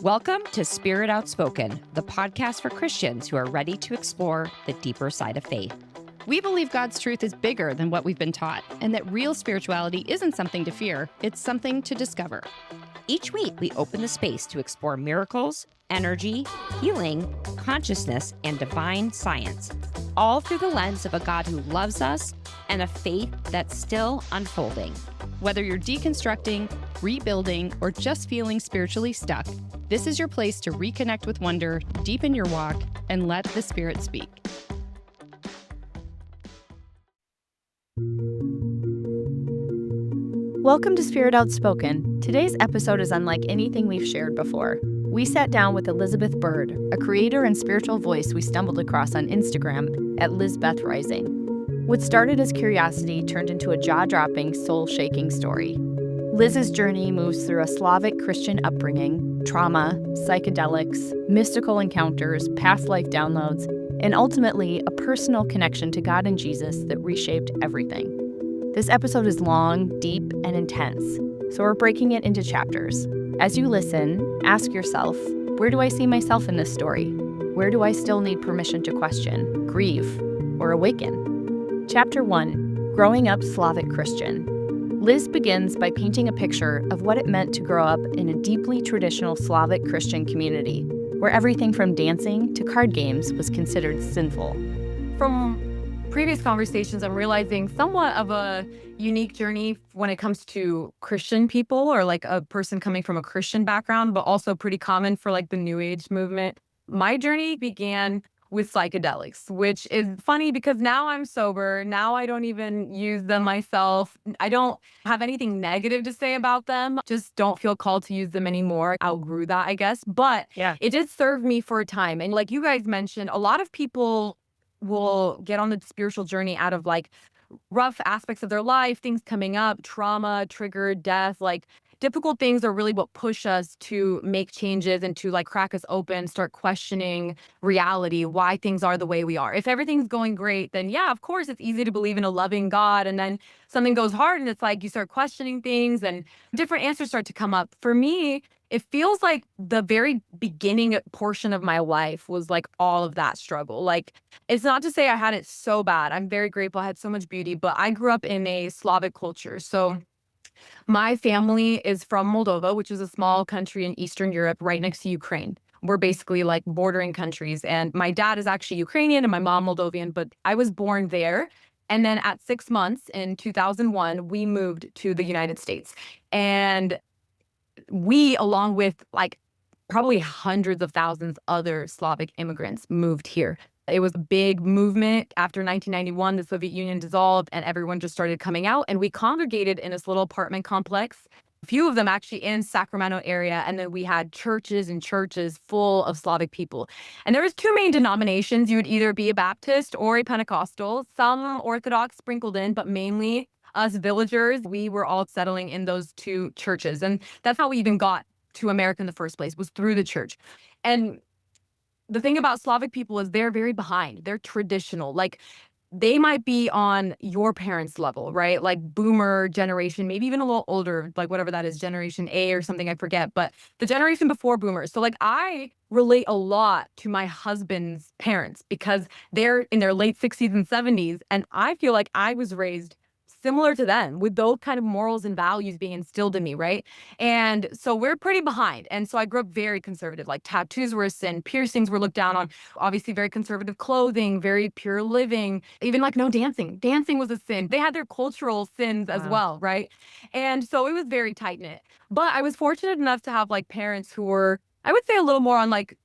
Welcome to Spirit Outspoken, the podcast for Christians who are ready to explore the deeper side of faith. We believe God's truth is bigger than what we've been taught, and that real spirituality isn't something to fear, it's something to discover. Each week, we open the space to explore miracles, energy, healing, consciousness, and divine science, all through the lens of a God who loves us and a faith that's still unfolding. Whether you're deconstructing, rebuilding, or just feeling spiritually stuck, this is your place to reconnect with wonder, deepen your walk, and let the Spirit speak. Welcome to Spirit Outspoken. Today's episode is unlike anything we've shared before. We sat down with Elizabeth Byrd, a creator and spiritual voice we stumbled across on Instagram at Lizbeth Rising. What started as curiosity turned into a jaw-dropping, soul-shaking story. Liz's journey moves through a Slavic Christian upbringing, trauma, psychedelics, mystical encounters, past life downloads, and ultimately a personal connection to God and Jesus that reshaped everything. This episode is long, deep, and intense, so we're breaking it into chapters. As you listen, ask yourself, where do I see myself in this story? Where do I still need permission to question, grieve, or awaken? Chapter 1, Growing Up Slavic Christian. Liz begins by painting a picture of what it meant to grow up in a deeply traditional Slavic Christian community, where everything from dancing to card games was considered sinful. From previous conversations, I'm realizing somewhat of a unique journey when it comes to Christian people, or like a person coming from a Christian background, but also pretty common for like the New Age movement. My journey began with psychedelics, which is funny because now I'm sober. Now I don't even use them myself. I don't have anything negative to say about them. Just don't feel called to use them anymore. Outgrew that, I guess. But It did serve me for a time. And like you guys mentioned, a lot of people will get on the spiritual journey out of like rough aspects of their life, things coming up, trauma, triggered, death, like difficult things are really what push us to make changes and to like crack us open, start questioning reality, why things are the way we are. If everything's going great, then yeah, of course, it's easy to believe in a loving God. And then something goes hard and it's like you start questioning things and different answers start to come up. For me, it feels like the very beginning portion of my life was like all of that struggle. Like, it's not to say I had it so bad. I'm very grateful. I had so much beauty, but I grew up in a Slavic culture. So my family is from Moldova, which is a small country in Eastern Europe right next to Ukraine. We're basically like bordering countries. And my dad is actually Ukrainian and my mom Moldovan, but I was born there. And then at 6 months in 2001, we moved to the United States. And we, along with like probably hundreds of thousands other Slavic immigrants, moved here. It was a big movement. After 1991, the Soviet Union dissolved and everyone just started coming out. And we congregated in this little apartment complex, a few of them actually in Sacramento area. And then we had churches and churches full of Slavic people. And there was two main denominations. You would either be a Baptist or a Pentecostal, some Orthodox sprinkled in, but mainly us villagers. We were all settling in those two churches. And that's how we even got to America in the first place, was through the church. And the thing about Slavic people is they're very behind. They're traditional. Like, they might be on your parents' level, right? Like boomer generation, maybe even a little older, like whatever that is, generation A or something, I forget. But the generation before boomers. So like I relate a lot to my husband's parents because they're in their late 60s and 70s. And I feel like I was raised similar to them with those kind of morals and values being instilled in me, right? And so we're pretty behind. And so I grew up very conservative, like tattoos were a sin, piercings were looked down on, obviously very conservative clothing, very pure living, even like no dancing. Dancing was a sin. They had their cultural sins as well, right? And so it was very tight knit. But I was fortunate enough to have like parents who were, I would say, a little more on like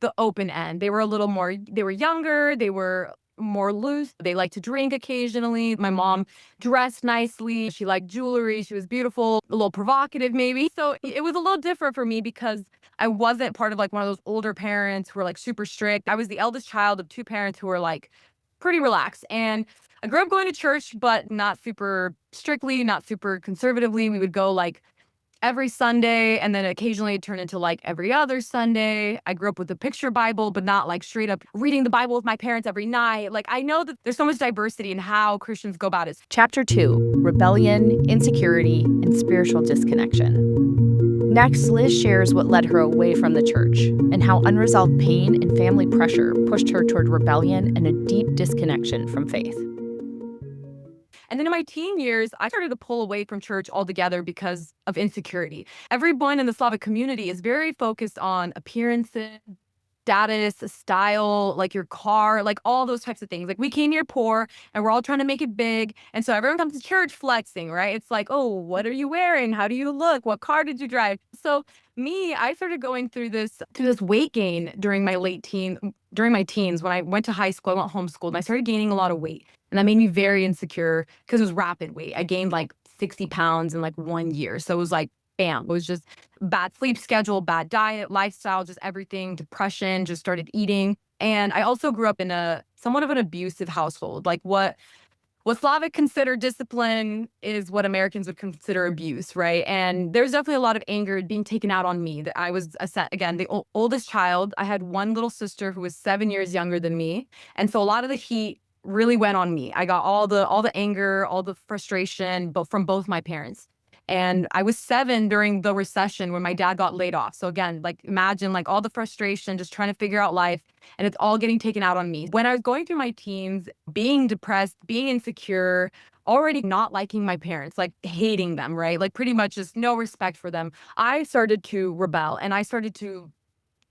the open end. They were a little more, they were younger, they were more loose. They like to drink occasionally. My mom dressed nicely. She liked jewelry. She was beautiful, a little provocative maybe. So it was a little different for me because I wasn't part of like one of those older parents who were like super strict. I was the eldest child of two parents who were like pretty relaxed. And I grew up going to church, but not super strictly, not super conservatively. We would go like every Sunday, and then occasionally it turned into like every other Sunday. I grew up with a picture Bible, but not like straight up reading the Bible with my parents every night. Like, I know that there's so much diversity in how Christians go about it. Chapter 2, Rebellion, Insecurity, and Spiritual Disconnection. Next, Liz shares what led her away from the church and how unresolved pain and family pressure pushed her toward rebellion and a deep disconnection from faith. And then in my teen years, I started to pull away from church altogether because of insecurity. Everyone in the Slavic community is very focused on appearances, status, style, like your car, like all those types of things. Like we came here poor and we're all trying to make it big. And so everyone comes to church flexing, right? It's like, oh, what are you wearing? How do you look? What car did you drive? So I started going through this weight gain during during my teens. When I went to high school, I went homeschooled and I started gaining a lot of weight. And that made me very insecure because it was rapid weight. I gained like 60 pounds in like 1 year. So it was like, bam, it was just bad sleep schedule, bad diet, lifestyle, just everything, depression, just started eating. And I also grew up in a somewhat of an abusive household. Like what Slavic consider discipline is what Americans would consider abuse, right? And there's definitely a lot of anger being taken out on me. That I was again the oldest child. I had one little sister who was 7 years younger than me, and so a lot of the heat really went on me. I got all the anger, all the frustration, but from both my parents. And I was 7 during the recession when my dad got laid off. So again, like imagine like all the frustration, just trying to figure out life, and it's all getting taken out on me. When I was going through my teens, being depressed, being insecure, already not liking my parents, like hating them, right? Like pretty much just no respect for them. I started to rebel and I started to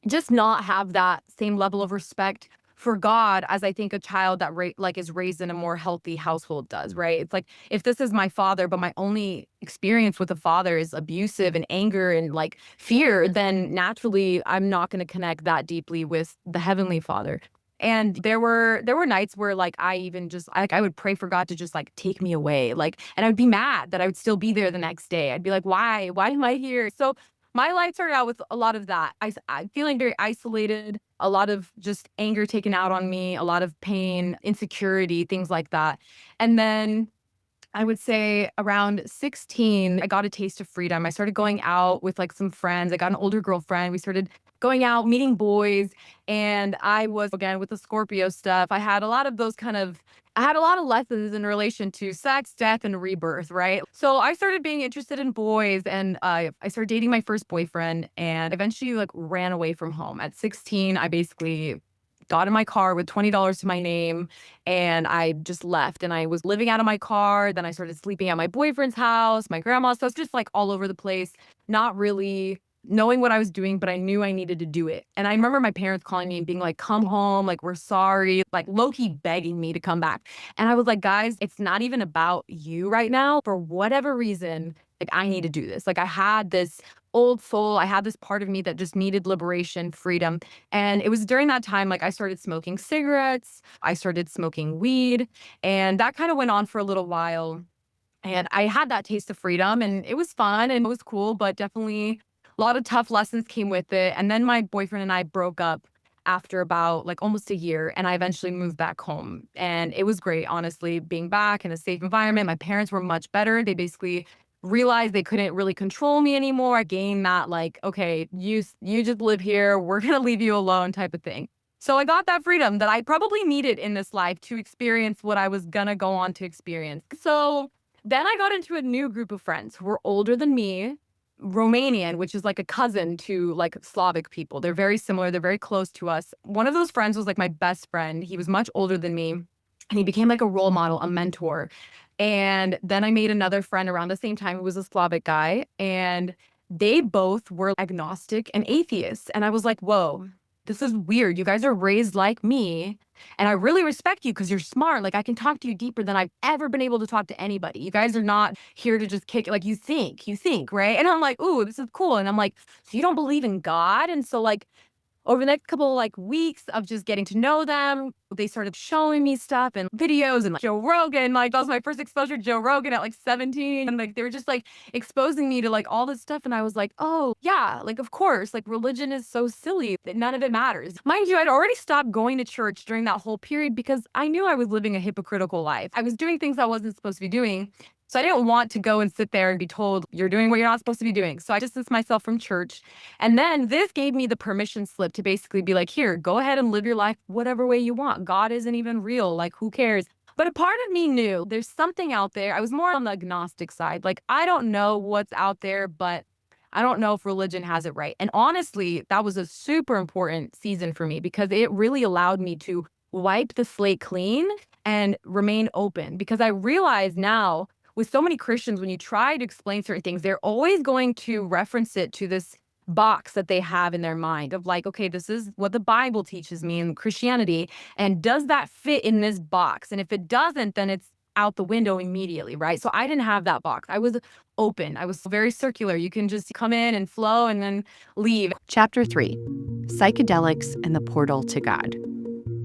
just not have that same level of respect for God as I think a child that is raised in a more healthy household does, right? It's like if this is my father, but my only experience with a father is abusive and anger and like fear, then naturally I'm not going to connect that deeply with the Heavenly Father. And there were nights where like I even just like I would pray for God to just like take me away, like, and I would be mad that I would still be there the next day. I'd be like, why am I here? So my life started out with a lot of that. I'm feeling very isolated, a lot of just anger taken out on me, a lot of pain, insecurity, things like that. And then I would say around 16, I got a taste of freedom. I started going out with like some friends. I got an older girlfriend. We started going out, meeting boys. And I was, again, with the Scorpio stuff, I had a lot of lessons in relation to sex, death, and rebirth, right? So I started being interested in boys and I started dating my first boyfriend and eventually like ran away from home. At 16, I basically got in my car with $20 to my name and I just left and I was living out of my car. Then I started sleeping at my boyfriend's house, my grandma's house, just like all over the place, not really knowing what I was doing, but I knew I needed to do it. And I remember my parents calling me and being like, come home, like, we're sorry, like low-key begging me to come back. And I was like, guys, it's not even about you right now. For whatever reason, like, I need to do this. Like, I had this old soul, I had this part of me that just needed liberation, freedom. And it was during that time, like, I started smoking cigarettes, I started smoking weed, and that kind of went on for a little while. And I had that taste of freedom and it was fun and it was cool, but definitely a lot of tough lessons came with it. And then my boyfriend and I broke up after about like almost a year and I eventually moved back home. And it was great, honestly, being back in a safe environment. My parents were much better. They basically realized they couldn't really control me anymore. I gained that like, okay, you just live here. We're going to leave you alone type of thing. So I got that freedom that I probably needed in this life to experience what I was going to go on to experience. So then I got into a new group of friends who were older than me, Romanian, which is like a cousin to like Slavic people. They're very similar. They're very close to us. One of those friends was like my best friend. He was much older than me and he became like a role model, a mentor. And then I made another friend around the same time who was a Slavic guy and they both were agnostic and atheists. And I was like, whoa, this is weird. You guys are raised like me. And I really respect you because you're smart. Like I can talk to you deeper than I've ever been able to talk to anybody. You guys are not here to just kick it. Like you think, right? And I'm like, ooh, this is cool. And I'm like, so you don't believe in God? And so like over the next couple of like weeks of just getting to know them, they started showing me stuff and videos and like Joe Rogan. Like that was my first exposure to Joe Rogan at like 17. And like they were just like exposing me to like all this stuff. And I was like, oh yeah, like of course, like religion is so silly that none of it matters. Mind you, I'd already stopped going to church during that whole period because I knew I was living a hypocritical life. I was doing things I wasn't supposed to be doing. So I didn't want to go and sit there and be told you're doing what you're not supposed to be doing. So I distanced myself from church. And then this gave me the permission slip to basically be like, here, go ahead and live your life whatever way you want. God isn't even real. Like, who cares? But a part of me knew there's something out there. I was more on the agnostic side. Like, I don't know what's out there, but I don't know if religion has it right. And honestly, that was a super important season for me because it really allowed me to wipe the slate clean and remain open. Because I realize now with so many Christians, when you try to explain certain things, they're always going to reference it to this box that they have in their mind of like, okay, this is what the Bible teaches me in Christianity. And does that fit in this box? And if it doesn't, then it's out the window immediately, right? So I didn't have that box. I was open. I was very circular. You can just come in and flow and then leave. Chapter 3: Psychedelics and the Portal to God.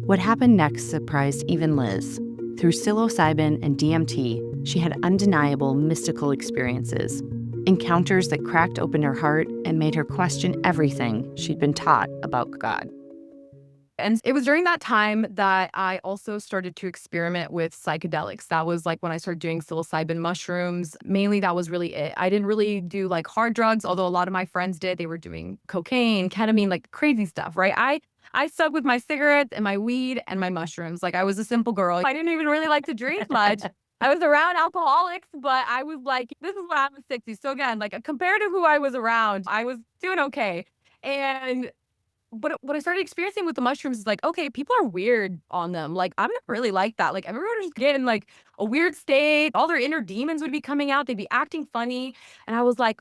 What happened next surprised even Liz. Through psilocybin and DMT, she had undeniable mystical experiences, encounters that cracked open her heart and made her question everything she'd been taught about God. And it was during that time that I also started to experiment with psychedelics. That was like when I started doing psilocybin mushrooms. Mainly, that was really it. I didn't really do like hard drugs, although a lot of my friends did. They were doing cocaine, ketamine, like crazy stuff, right? I stuck with my cigarettes and my weed and my mushrooms. Like I was a simple girl. I didn't even really like to drink much. I was around alcoholics, but I was like, this is what I'm 60. So again, like compared to who I was around, I was doing okay. And but what I started experiencing with the mushrooms is like, okay, people are weird on them. Like, I'm not really like that. Like, everyone was getting like a weird state. All their inner demons would be coming out. They'd be acting funny. And I was like,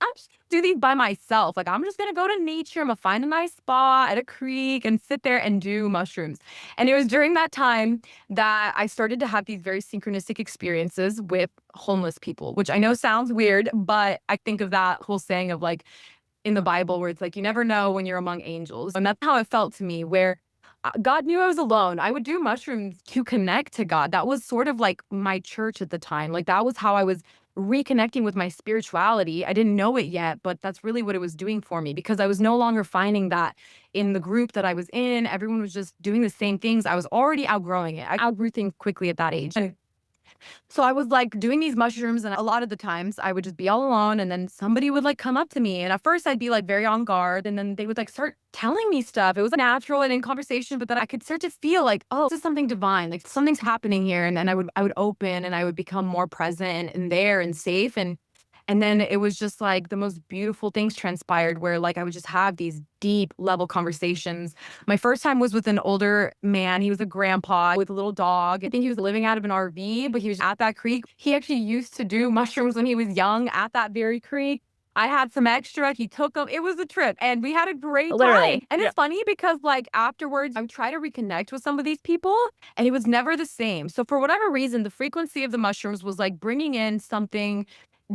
I'm just gonna do these by myself. Like, I'm just gonna go to nature. I'm gonna find a nice spot at a creek and sit there and do mushrooms. And it was during that time that I started to have these very synchronistic experiences with homeless people, which I know sounds weird, but I think of that whole saying of like, in the Bible where it's like, you never know when you're among angels. And that's how it felt to me, where God knew I was alone. I would do mushrooms to connect to God. That was sort of like my church at the time. Like that was how I was reconnecting with my spirituality. I didn't know it yet, but that's really what it was doing for me because I was no longer finding that in the group that I was in. Everyone was just doing the same things. I was already outgrowing it. I outgrew things quickly at that age. So I was like doing these mushrooms, and a lot of the times I would just be all alone, and then somebody would like come up to me. And at first I'd be like very on guard, and then they would like start telling me stuff. It was natural and in conversation, but then I could start to feel like, oh, this is something divine, like something's happening here. And then I would open and I would become more present and there and safe. And then it was just like the most beautiful things transpired where like I would just have these deep level conversations. My first time was with an older man. He was a grandpa with a little dog. I think he was living out of an RV, but he was at that creek. He actually used to do mushrooms when he was young at that very creek. I had some extra. He took them. It was a trip and we had a great time. And it's funny because like afterwards, I would try to reconnect with some of these people and it was never the same. So for whatever reason, the frequency of the mushrooms was like bringing in something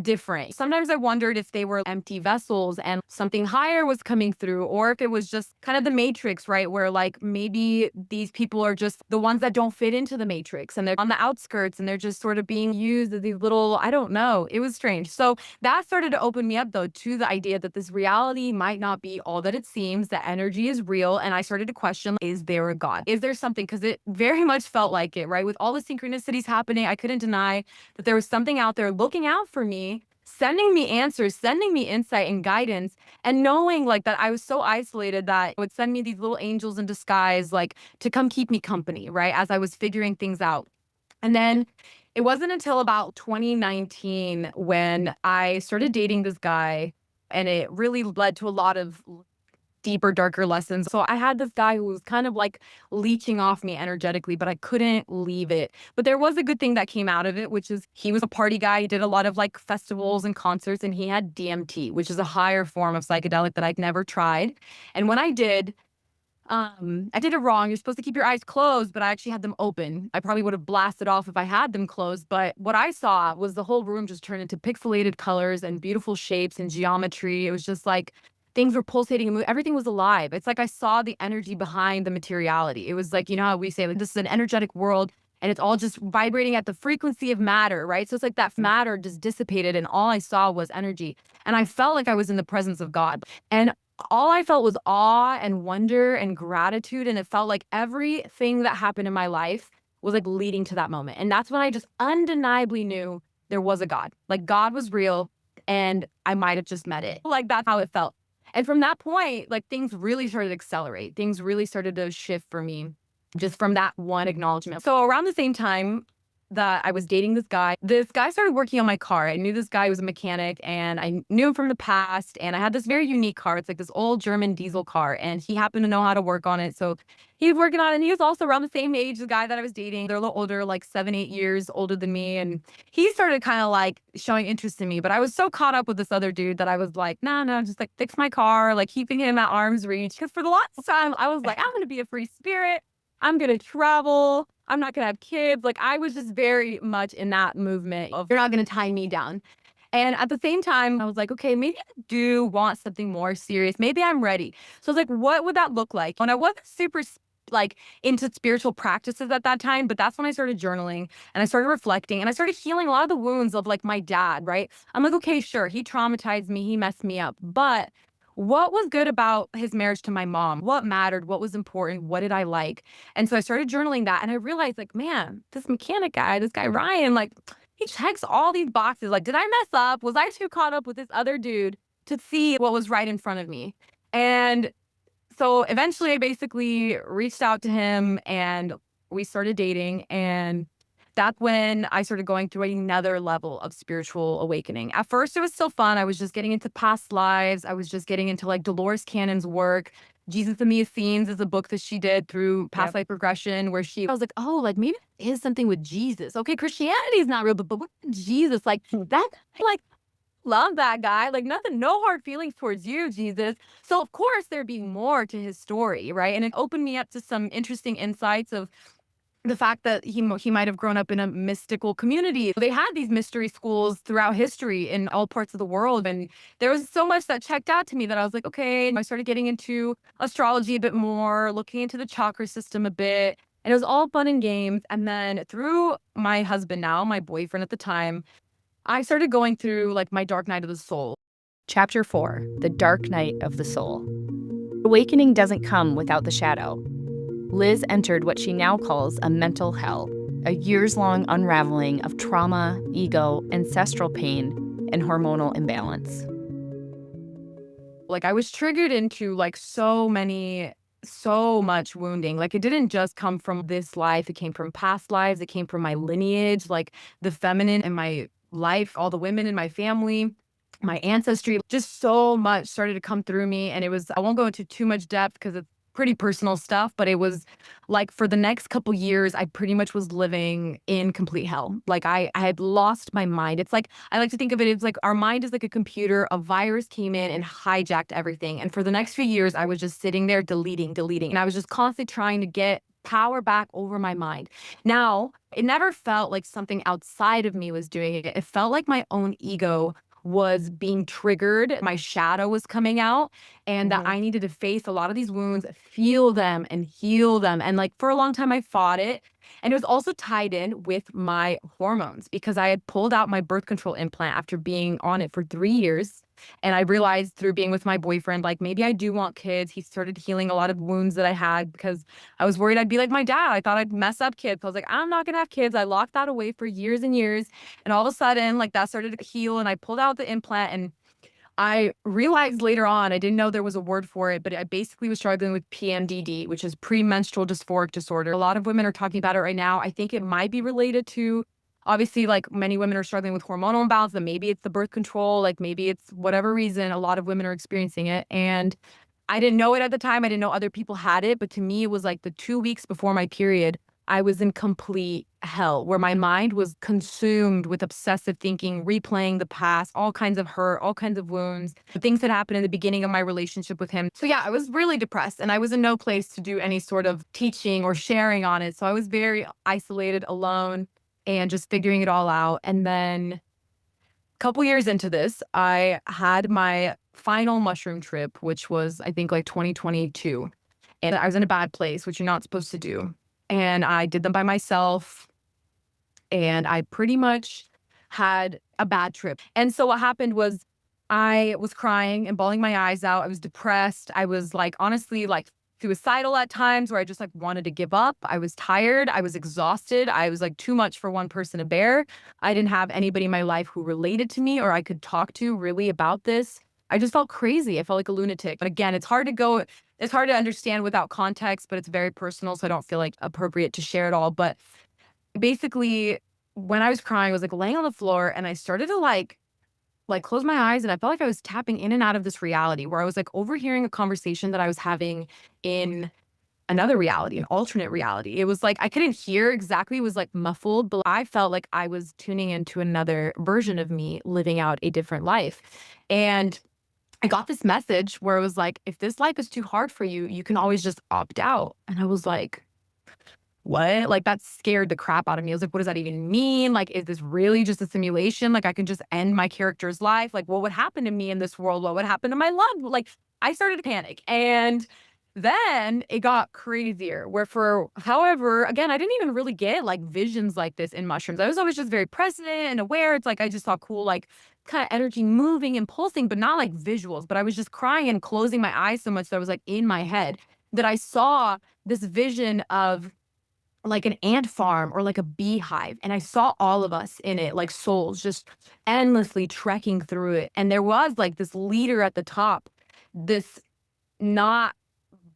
different. Sometimes I wondered if they were empty vessels and something higher was coming through, or if it was just kind of the matrix, right? Where like maybe these people are just the ones that don't fit into the matrix and they're on the outskirts and they're just sort of being used as these little, I don't know. It was strange. So that started to open me up though to the idea that this reality might not be all that it seems, that energy is real. And I started to question, is there a God? Is there something? Because it very much felt like it, right? With all the synchronicities happening, I couldn't deny that there was something out there looking out for me, sending me answers, sending me insight and guidance, and knowing like that I was so isolated that it would send me these little angels in disguise, like to come keep me company, right? As I was figuring things out. And then it wasn't until about 2019 when I started dating this guy, and it really led to a lot of deeper, darker lessons. So I had this guy who was kind of like leeching off me energetically, but I couldn't leave it. But there was a good thing that came out of it, which is he was a party guy. He did a lot of like festivals and concerts, and he had DMT, which is a higher form of psychedelic that I'd never tried. And when I did it wrong. You're supposed to keep your eyes closed, but I actually had them open. I probably would have blasted off if I had them closed. But what I saw was the whole room just turn into pixelated colors and beautiful shapes and geometry. It was just like things were pulsating and moving. Everything was alive. It's like I saw the energy behind the materiality. It was like, you know how we say like this is an energetic world and it's all just vibrating at the frequency of matter, right? So it's like that matter just dissipated and all I saw was energy. And I felt like I was in the presence of God. And all I felt was awe and wonder and gratitude. And it felt like everything that happened in my life was like leading to that moment. And that's when I just undeniably knew there was a God. Like God was real and I might have just met it. Like that's how it felt. And from that point, like things really started to accelerate. Things really started to shift for me just from that one acknowledgement. So around the same time, that I was dating this guy. This guy started working on my car. I knew this guy was a mechanic and I knew him from the past. And I had this very unique car. It's like this old German diesel car. And he happened to know how to work on it. So he was working on it. And he was also around the same age, the guy that I was dating. They're a little older, like 7, 8 years older than me. And he started kind of like showing interest in me. But I was so caught up with this other dude that I was like, no, just like fix my car, like keeping him at arm's reach. Because for the longest time, I was like, I'm going to be a free spirit. I'm going to travel. I'm not going to have kids. Like I was just very much in that movement of you're not going to tie me down. And at the same time, I was like, okay, maybe I do want something more serious. Maybe I'm ready. So I was like, what would that look like? And I wasn't super like into spiritual practices at that time, but that's when I started journaling and I started reflecting and I started healing a lot of the wounds of like my dad, right? I'm like, okay, sure. He traumatized me. He messed me up. But what was good about his marriage to my mom? What mattered? What was important? What did I like? And so I started journaling that and I realized like, man, this mechanic guy, this guy, Ryan, like he checks all these boxes. Like, did I mess up? Was I too caught up with this other dude to see what was right in front of me? And so eventually I basically reached out to him and we started dating. And that's when I started going through another level of spiritual awakening. At first, it was still fun. I was just getting into past lives. I was just getting into like Dolores Cannon's work. Jesus and the Essenes is a book that she did through past life regression, where I was like, oh, like maybe it is something with Jesus. Okay, Christianity is not real, but what Jesus? Like that, like love that guy. Like nothing, no hard feelings towards you, Jesus. So of course there'd be more to his story, right? And it opened me up to some interesting insights of the fact that he might have grown up in a mystical community. They had these mystery schools throughout history in all parts of the world. And there was so much that checked out to me that I was like, okay. And I started getting into astrology a bit more, looking into the chakra system a bit. And it was all fun and games. And then through my husband now, my boyfriend at the time, I started going through like my dark night of the soul. Chapter 4, The Dark Night of the Soul. Awakening doesn't come without the shadow. Liz entered what she now calls a mental hell, a years-long unraveling of trauma, ego, ancestral pain, and hormonal imbalance. Like I was triggered into like so much wounding. Like it didn't just come from this life. It came from past lives. It came from my lineage, like the feminine in my life, all the women in my family, my ancestry, just so much started to come through me. And it was, I won't go into too much depth because it's pretty personal stuff, but it was like for the next couple years, I pretty much was living in complete hell. Like I had lost my mind. It's like, I like to think of it as like our mind is like a computer. A virus came in and hijacked everything. And for the next few years, I was just sitting there deleting. And I was just constantly trying to get power back over my mind. Now, it never felt like something outside of me was doing it. It felt like my own ego was being triggered. My shadow was coming out and that I needed to face a lot of these wounds, feel them and heal them. And like for a long time, I fought it. And it was also tied in with my hormones because I had pulled out my birth control implant after being on it for 3 years. And I realized through being with my boyfriend, like maybe I do want kids. He started healing a lot of wounds that I had because I was worried I'd be like my dad. I thought I'd mess up kids. I was like, I'm not going to have kids. I locked that away for years and years. And all of a sudden, like that started to heal and I pulled out the implant and I realized later on, I didn't know there was a word for it, but I basically was struggling with PMDD, which is premenstrual dysphoric disorder. A lot of women are talking about it right now. I think it might be related to, obviously, like many women are struggling with hormonal imbalance, but maybe it's the birth control, like maybe it's whatever reason, a lot of women are experiencing it. And I didn't know it at the time. I didn't know other people had it, but to me, it was like the 2 weeks before my period, I was in complete hell where my mind was consumed with obsessive thinking, replaying the past, all kinds of hurt, all kinds of wounds, the things that happened in the beginning of my relationship with him. So yeah, I was really depressed and I was in no place to do any sort of teaching or sharing on it. So I was very isolated, alone, and just figuring it all out. And then a couple years into this, I had my final mushroom trip, which was, I think, like 2022. And I was in a bad place, which you're not supposed to do. And I did them by myself. And I pretty much had a bad trip. And so what happened was I was crying and bawling my eyes out. I was depressed. I was like, honestly, like suicidal at times where I just like wanted to give up. I was tired. I was exhausted. I was like too much for one person to bear. I didn't have anybody in my life who related to me or I could talk to really about this. I just felt crazy. I felt like a lunatic. But again, it's hard to understand without context, but it's very personal. So I don't feel like appropriate to share it all. But basically, when I was crying, I was like laying on the floor and I started to like close my eyes, and I felt like I was tapping in and out of this reality where I was like overhearing a conversation that I was having in another reality, an alternate reality. It was like I couldn't hear exactly, it was like muffled, but I felt like I was tuning into another version of me living out a different life. And I got this message where it was like, if this life is too hard for you, you can always just opt out. And I was like, what? Like that scared the crap out of me. I was like, what does that even mean? Like, is this really just a simulation? Like I can just end my character's life? Like what would happen to me in this world? What would happen to my love? Like I started to panic. And then it got crazier where for however, again, I didn't even really get like visions like this in mushrooms. I was always just very present and aware. It's like I just saw cool, like kind of energy moving and pulsing, but not like visuals. But I was just crying and closing my eyes so much that I was like in my head that I saw this vision of like an ant farm or like a beehive. And I saw all of us in it, like souls just endlessly trekking through it. And there was like this leader at the top, this not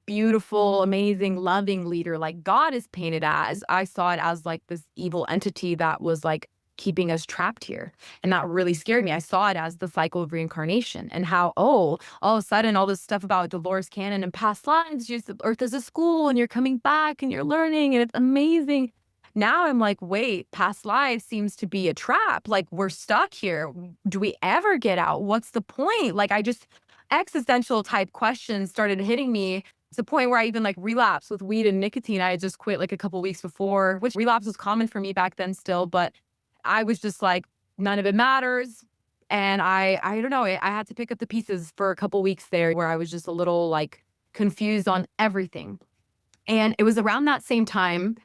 beautiful, amazing, loving leader like God is painted as. I saw it as like this evil entity that was like keeping us trapped here. And that really scared me. I saw it as the cycle of reincarnation and how, oh, all of a sudden, all this stuff about Dolores Cannon and past lives, just Earth is a school and you're coming back and you're learning and it's amazing. Now I'm like, wait, past lives seems to be a trap. Like we're stuck here. Do we ever get out? What's the point? Like I just existential type questions started hitting me to the point where I even like relapsed with weed and nicotine. I had just quit like a couple weeks before, which relapse was common for me back then still, but I was just like, none of it matters. And I don't know, I had to pick up the pieces for a couple weeks there where I was just a little like confused on everything. And it was around that same time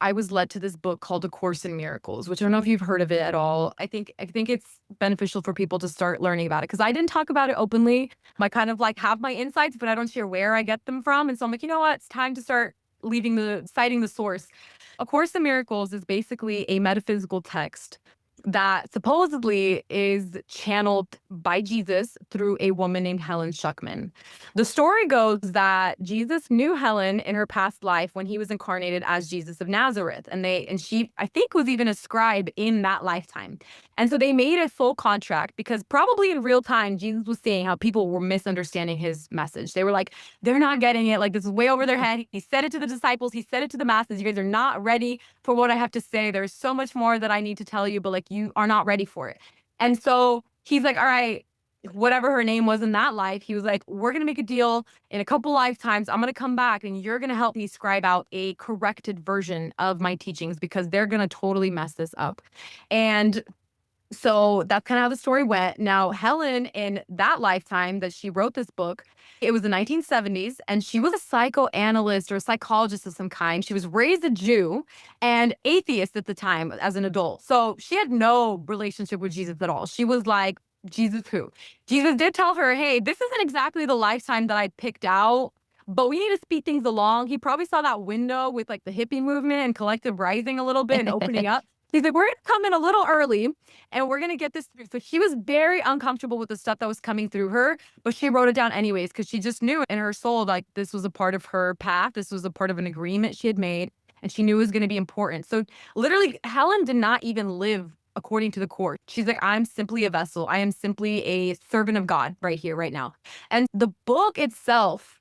I was led to this book called A Course in Miracles, which I don't know if you've heard of it at all. I think it's beneficial for people to start learning about it because I didn't talk about it openly. I kind of like have my insights, but I don't share where I get them from. And so I'm like, you know what? It's time to start citing the source. A Course in Miracles is basically a metaphysical text that supposedly is channeled by Jesus through a woman named Helen Schuckman. The story goes that Jesus knew Helen in her past life when he was incarnated as Jesus of Nazareth. And she, I think, was even a scribe in that lifetime. And so they made a full contract because probably in real time, Jesus was seeing how people were misunderstanding his message. They were like, they're not getting it. Like, this is way over their head. He said it to the disciples. He said it to the masses. You guys are not ready for what I have to say. There's so much more that I need to tell you, but like, you are not ready for it. And so he's like, all right, whatever her name was in that life, he was like, we're going to make a deal in a couple lifetimes. I'm going to come back and you're going to help me scribe out a corrected version of my teachings because they're going to totally mess this up. And so that's kind of how the story went. Now, Helen, in that lifetime that she wrote this book, it was the 1970s, and she was a psychoanalyst or a psychologist of some kind. She was raised a Jew and atheist at the time as an adult. So she had no relationship with Jesus at all. She was like, Jesus who? Jesus did tell her, hey, this isn't exactly the lifetime that I picked out, but we need to speed things along. He probably saw that window with like the hippie movement and collective rising a little bit and opening up. He's like, we're going to come in a little early and we're going to get this through. So she was very uncomfortable with the stuff that was coming through her, but she wrote it down anyways because she just knew in her soul, like this was a part of her path. This was a part of an agreement she had made and she knew it was going to be important. So literally, Helen did not even live according to the court. She's like, I'm simply a vessel. I am simply a servant of God right here, right now. And the book itself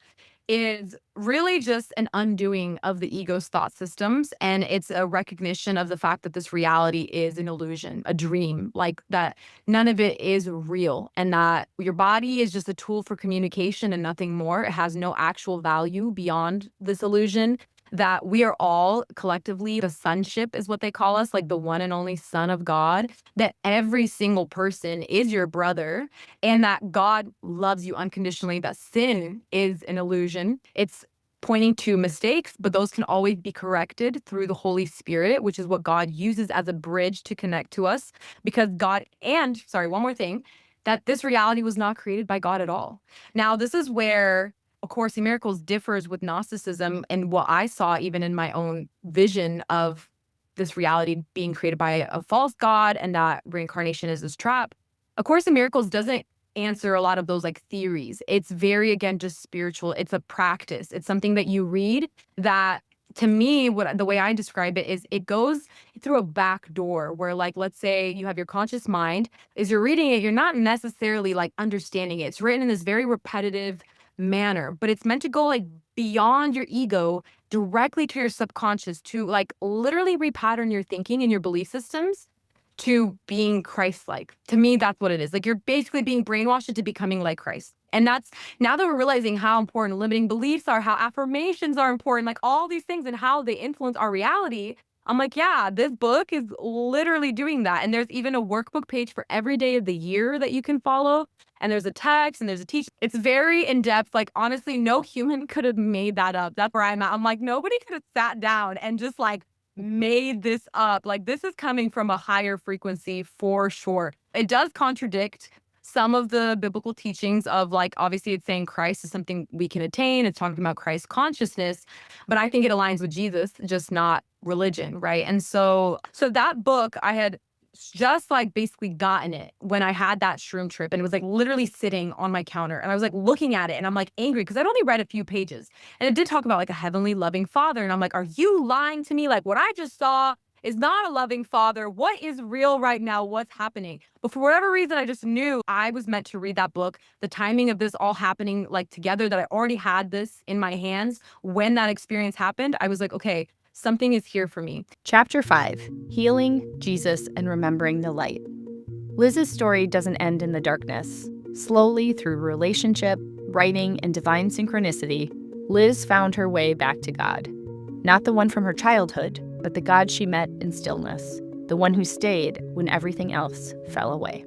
is really just an undoing of the ego's thought systems. And it's a recognition of the fact that this reality is an illusion, a dream, like that none of it is real and that your body is just a tool for communication and nothing more. It has no actual value beyond this illusion. That we are all collectively, the sonship is what they call us, like the one and only son of God, that every single person is your brother and that God loves you unconditionally, that sin is an illusion. It's pointing to mistakes, but those can always be corrected through the Holy Spirit, which is what God uses as a bridge to connect to us because one more thing, that this reality was not created by God at all. Now, this is where A Course in Miracles differs with Gnosticism and what I saw even in my own vision of this reality being created by a false God and that reincarnation is this trap. A Course in Miracles doesn't answer a lot of those like theories. It's very, again, just spiritual. It's a practice. It's something that you read that to me, the way I describe it is it goes through a back door where, like, let's say you have your conscious mind. As you're reading it, you're not necessarily like understanding it. It's written in this very repetitive manner, but it's meant to go like beyond your ego directly to your subconscious to like literally repattern your thinking and your belief systems to being Christ-like. To me, that's what it is. Like you're basically being brainwashed into becoming like Christ. And that's now that we're realizing how important limiting beliefs are, how affirmations are important, like all these things and how they influence our reality. I'm like, yeah, this book is literally doing that. And there's even a workbook page for every day of the year that you can follow. And there's a text and there's a teach. It's very in depth. Like, honestly, no human could have made that up. That's where I'm at. I'm like, nobody could have sat down and just like made this up. Like, this is coming from a higher frequency for sure. It does contradict some of the biblical teachings of, like, obviously it's saying Christ is something we can attain. It's talking about Christ consciousness, but I think it aligns with Jesus, just not religion, right? And so that book, I had just like basically gotten it when I had that shroom trip, and it was like literally sitting on my counter, and I was like looking at it and I'm like angry because I'd only read a few pages, and it did talk about like a heavenly loving father, and I'm like, are you lying to me? Like, what I just saw is not a loving father. What is real right now? What's happening? But for whatever reason, I just knew I was meant to read that book. The timing of this all happening like together, that I already had this in my hands when that experience happened, I was like, okay, something is here for me. Chapter 5: Healing, Jesus, and Remembering the Light. Liz's story doesn't end in the darkness. Slowly, through relationship, writing, and divine synchronicity, Liz found her way back to God. Not the one from her childhood, but the God she met in stillness, the one who stayed when everything else fell away.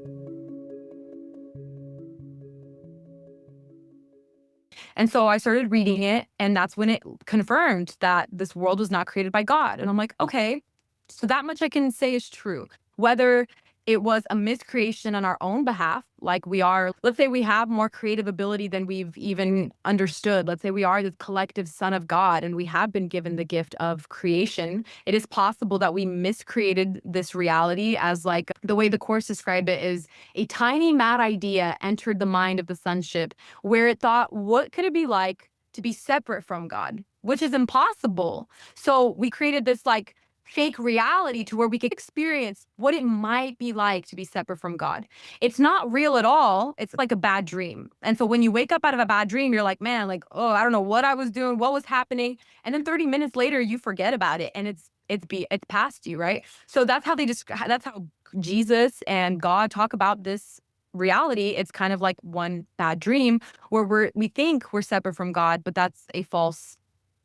And so I started reading it, and that's when it confirmed that this world was not created by God. And I'm like, okay, so that much I can say is true. Whether it was a miscreation on our own behalf, like we are, let's say we have more creative ability than we've even understood. Let's say we are the collective son of God and we have been given the gift of creation. It is possible that we miscreated this reality, as like the way the Course described it is a tiny mad idea entered the mind of the sonship, where it thought, what could it be like to be separate from God? Which is impossible. So we created this like fake reality to where we could experience what it might be like to be separate from God. It's not real at all. It's like a bad dream. And so when you wake up out of a bad dream, you're like, man, like, oh, I don't know what I was doing, what was happening. And then 30 minutes later, you forget about it and it's past you, right? So that's how that's how Jesus and God talk about this reality. It's kind of like one bad dream where we think we're separate from God, but that's a false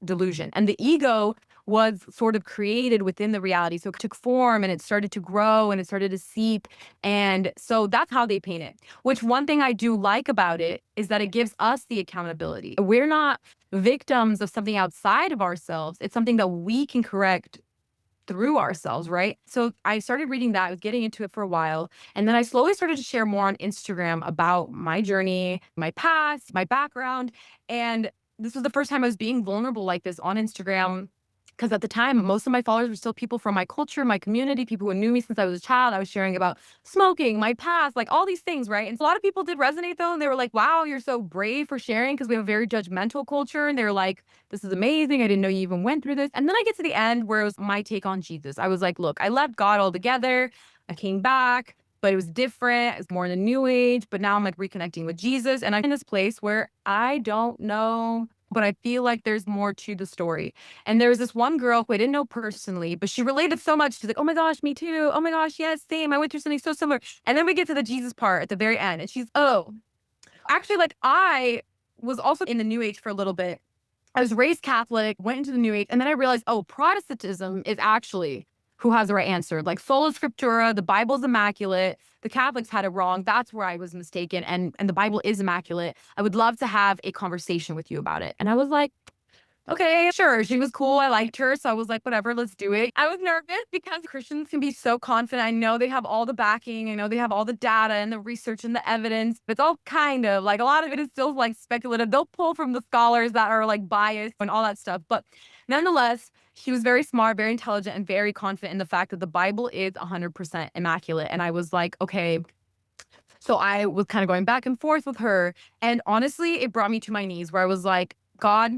delusion. And the ego was sort of created within the reality. So it took form and it started to grow and it started to seep. And so that's how they paint it, which one thing I do like about it is that it gives us the accountability. We're not victims of something outside of ourselves. It's something that we can correct through ourselves, right? So I started reading that. I was getting into it for a while. And then I slowly started to share more on Instagram about my journey, my past, my background. And this was the first time I was being vulnerable like this on Instagram. Because at the time, most of my followers were still people from my culture, my community, people who knew me since I was a child. I was sharing about smoking, my past, like all these things, right? And a lot of people did resonate though. And they were like, wow, you're so brave for sharing, because we have a very judgmental culture. And they're like, this is amazing. I didn't know you even went through this. And then I get to the end where it was my take on Jesus. I was like, look, I left God altogether. I came back, but it was different. It's more in the new age. But now I'm like reconnecting with Jesus. And I'm in this place where I don't know, but I feel like there's more to the story. And there was this one girl who I didn't know personally, but she related so much. She's like, oh my gosh, me too. Oh my gosh, yes, same. I went through something so similar. And then we get to the Jesus part at the very end. And she's, oh, actually, like I was also in the New Age for a little bit. I was raised Catholic, went into the New Age, and then I realized, oh, Protestantism is actually who has the right answer. Like sola scriptura, the Bible's immaculate. The Catholics had it wrong. That's where I was mistaken. And the Bible is immaculate. I would love to have a conversation with you about it. And I was like, okay, sure. She was cool. I liked her. So I was like, whatever, let's do it. I was nervous because Christians can be so confident. I know they have all the backing. I know they have all the data and the research and the evidence. It's all kind of like, a lot of it is still like speculative. They'll pull from the scholars that are like biased and all that stuff. But nonetheless, she was very smart, very intelligent, and very confident in the fact that the Bible is 100% immaculate. And I was like, okay. So I was kind of going back and forth with her. And honestly, it brought me to my knees where I was like, God,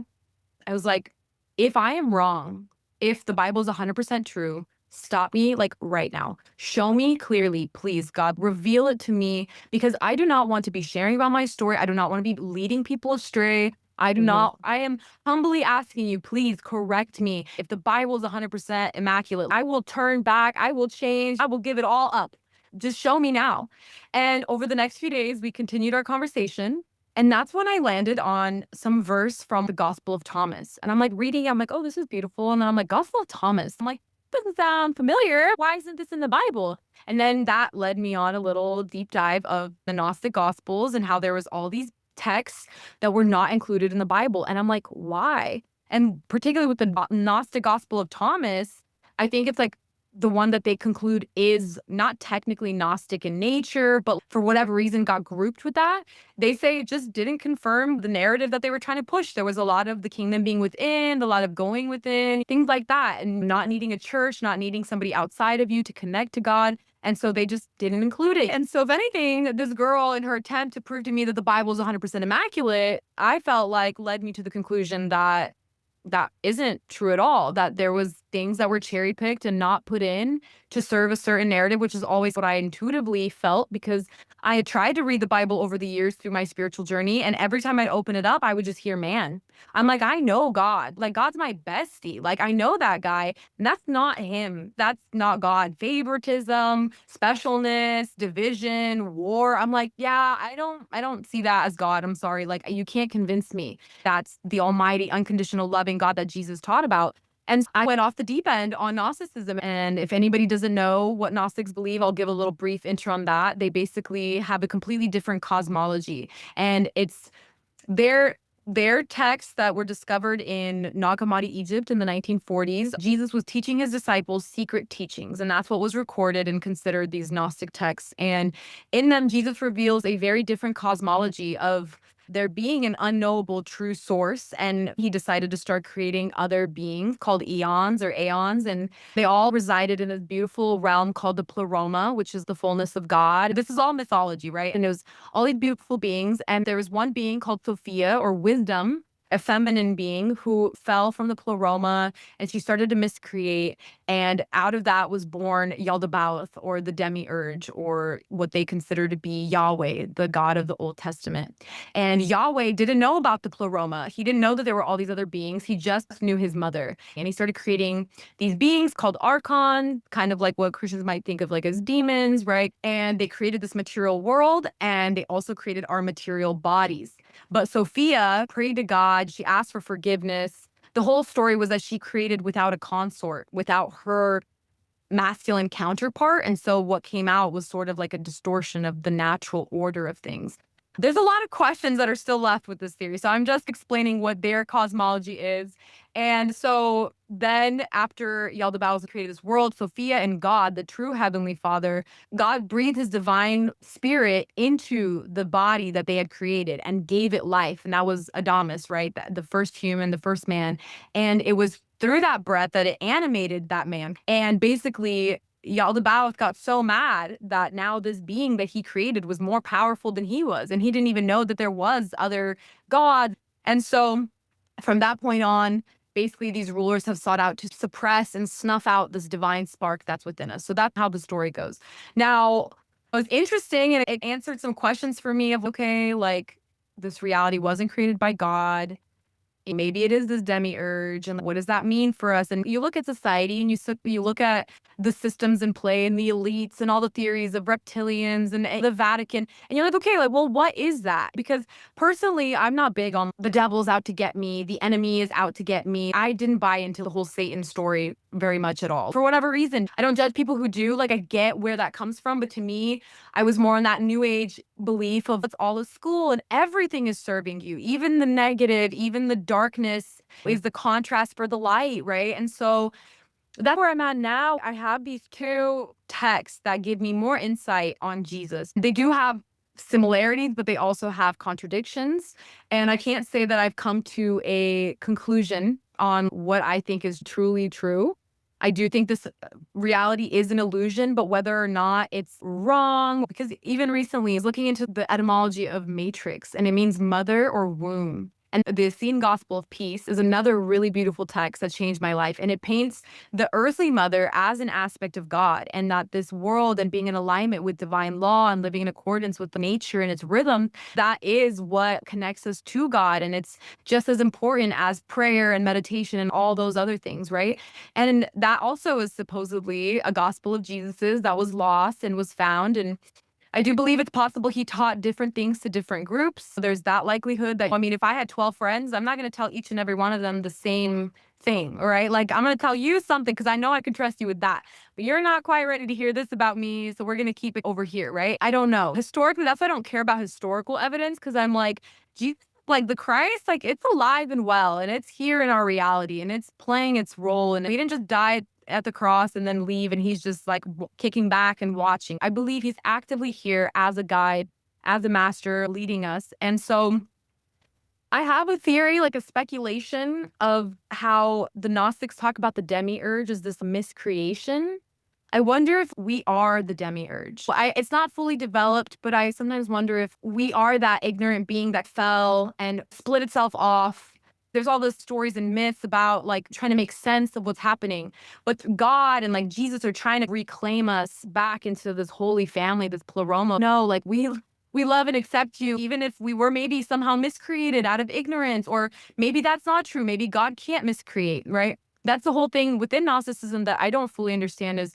I was like, if I am wrong, if the Bible is 100% true, stop me like right now. Show me clearly, please, God. Reveal it to me because I do not want to be sharing about my story. I do not want to be leading people astray. I do not. I am humbly asking you, please correct me. If the Bible is 100% immaculate, I will turn back. I will change. I will give it all up. Just show me now. And over the next few days, we continued our conversation. And that's when I landed on some verse from the Gospel of Thomas. And I'm like reading, I'm like, oh, this is beautiful. And then I'm like, Gospel of Thomas. I'm like, doesn't sound familiar. Why isn't this in the Bible? And then that led me on a little deep dive of the Gnostic Gospels and how there was all these texts that were not included in the Bible. And I'm like, why? And particularly with the Gnostic Gospel of Thomas, I think it's like the one that they conclude is not technically Gnostic in nature, but for whatever reason got grouped with that. They say it just didn't confirm the narrative that they were trying to push. There was a lot of the kingdom being within, a lot of going within, things like that, and not needing a church, not needing somebody outside of you to connect to God. And so they just didn't include it. And so if anything, this girl in her attempt to prove to me that the Bible is 100% immaculate, I felt like led me to the conclusion that that isn't true at all, that there was things that were cherry picked and not put in to serve a certain narrative, which is always what I intuitively felt because I had tried to read the Bible over the years through my spiritual journey. And every time I'd open it up, I would just hear man. I'm like, I know God. Like, God's my bestie. Like, I know that guy. And that's not him. That's not God. Favoritism, specialness, division, war. I'm like, yeah, I don't see that as God. I'm sorry. Like, you can't convince me that's the almighty, unconditional, loving God that Jesus taught about. And I went off the deep end on Gnosticism. And if anybody doesn't know what Gnostics believe, I'll give a little brief intro on that. They basically have a completely different cosmology. And it's their texts that were discovered in Nag Hammadi, Egypt in the 1940s. Jesus was teaching his disciples secret teachings, and that's what was recorded and considered these Gnostic texts. And in them, Jesus reveals a very different cosmology of there being an unknowable true source. And he decided to start creating other beings called eons or aeons. And they all resided in this beautiful realm called the pleroma, which is the fullness of God. This is all mythology, right? And it was all these beautiful beings. And there was one being called Sophia or wisdom, a feminine being who fell from the pleroma and she started to miscreate. And out of that was born Yaldabaoth or the demiurge or what they consider to be Yahweh, the God of the Old Testament. And Yahweh didn't know about the pleroma. He didn't know that there were all these other beings. He just knew his mother. And he started creating these beings called archon, kind of like what Christians might think of like as demons, right? And they created this material world and they also created our material bodies. But Sophia prayed to God. She asked for forgiveness. The whole story was that she created without a consort, without her masculine counterpart. And so what came out was sort of like a distortion of the natural order of things. There's a lot of questions that are still left with this theory. So I'm just explaining what their cosmology is. And so then after Yaldabaoth created this world, Sophia and God, the true heavenly Father, God breathed his divine spirit into the body that they had created and gave it life. And that was Adamus, right? The first human, the first man. And it was through that breath that it animated that man. And basically, Yaldabaoth got so mad that now this being that he created was more powerful than he was. And he didn't even know that there was other gods. And so from that point on, basically these rulers have sought out to suppress and snuff out this divine spark that's within us. So that's how the story goes. Now, it was interesting and it answered some questions for me of, okay, like this reality wasn't created by God. Maybe it is this demiurge, and what does that mean for us? And you look at society and you look at the systems in play and the elites and all the theories of reptilians and the Vatican, and you're like, okay, like, well, what is that? Because personally, I'm not big on the devil's out to get me, the enemy is out to get me. I didn't buy into the whole Satan story very much at all. For whatever reason, I don't judge people who do. Like, I get where that comes from, but to me, I was more on that new age belief of it's all a school and everything is serving you, even the negative, even the darkness is the contrast for the light, right? And so that's where I'm at now. I have these two texts that give me more insight on Jesus. They do have similarities, but they also have contradictions. And I can't say that I've come to a conclusion on what I think is truly true. I do think this reality is an illusion, but whether or not it's wrong, because even recently I was looking into the etymology of matrix, and it means mother or womb. And the Essene Gospel of Peace is another really beautiful text that changed my life. And it paints the earthly mother as an aspect of God, and that this world and being in alignment with divine law and living in accordance with nature and its rhythm, that is what connects us to God. And it's just as important as prayer and meditation and all those other things, right? And that also is supposedly a gospel of Jesus's that was lost and was found. And I do believe it's possible he taught different things to different groups. There's that likelihood that, I mean, if I had 12 friends, I'm not going to tell each and every one of them the same thing, all right? Like, I'm going to tell you something because I know I can trust you with that. But you're not quite ready to hear this about me, so we're going to keep it over here, right? I don't know. Historically, that's why I don't care about historical evidence, because I'm like, Jesus, like the Christ, like it's alive and well, and it's here in our reality, and it's playing its role. And he didn't just die at the cross and then leave, and he's just like kicking back and watching. I believe he's actively here as a guide, as a master leading us. And so I have a theory, like a speculation of how the Gnostics talk about the demiurge as this miscreation. I wonder if we are the demiurge. It's not fully developed, but I sometimes wonder if we are that ignorant being that fell and split itself off. There's all those stories and myths about like trying to make sense of what's happening. But God and like Jesus are trying to reclaim us back into this holy family, this pleroma. No, like we love and accept you, even if we were maybe somehow miscreated out of ignorance, or maybe that's not true. Maybe God can't miscreate, right? That's the whole thing within Gnosticism that I don't fully understand is,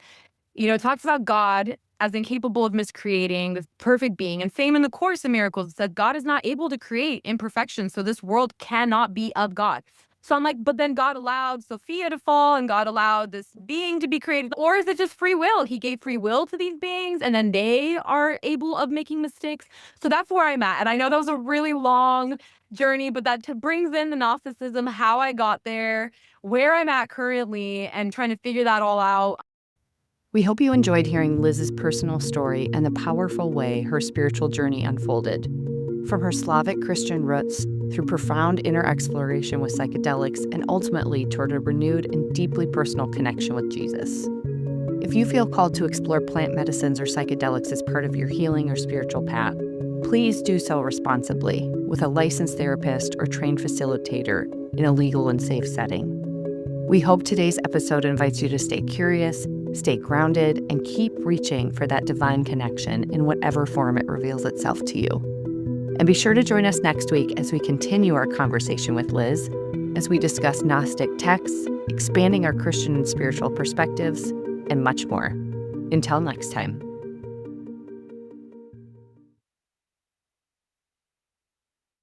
it talks about God as incapable of miscreating, this perfect being. And same in the Course in Miracles, it says God is not able to create imperfection, so this world cannot be of God. So I'm like, but then God allowed Sophia to fall, and God allowed this being to be created. Or is it just free will? He gave free will to these beings, and then they are able of making mistakes. So that's where I'm at. And I know that was a really long journey, but that brings in the Gnosticism, how I got there, where I'm at currently, and trying to figure that all out. We hope you enjoyed hearing Liz's personal story and the powerful way her spiritual journey unfolded. From her Slavic Christian roots, through profound inner exploration with psychedelics, and ultimately toward a renewed and deeply personal connection with Jesus. If you feel called to explore plant medicines or psychedelics as part of your healing or spiritual path, please do so responsibly with a licensed therapist or trained facilitator in a legal and safe setting. We hope today's episode invites you to stay curious, stay grounded, and keep reaching for that divine connection in whatever form it reveals itself to you. And be sure to join us next week as we continue our conversation with Liz, as we discuss Gnostic texts, expanding our Christian and spiritual perspectives, and much more. Until next time.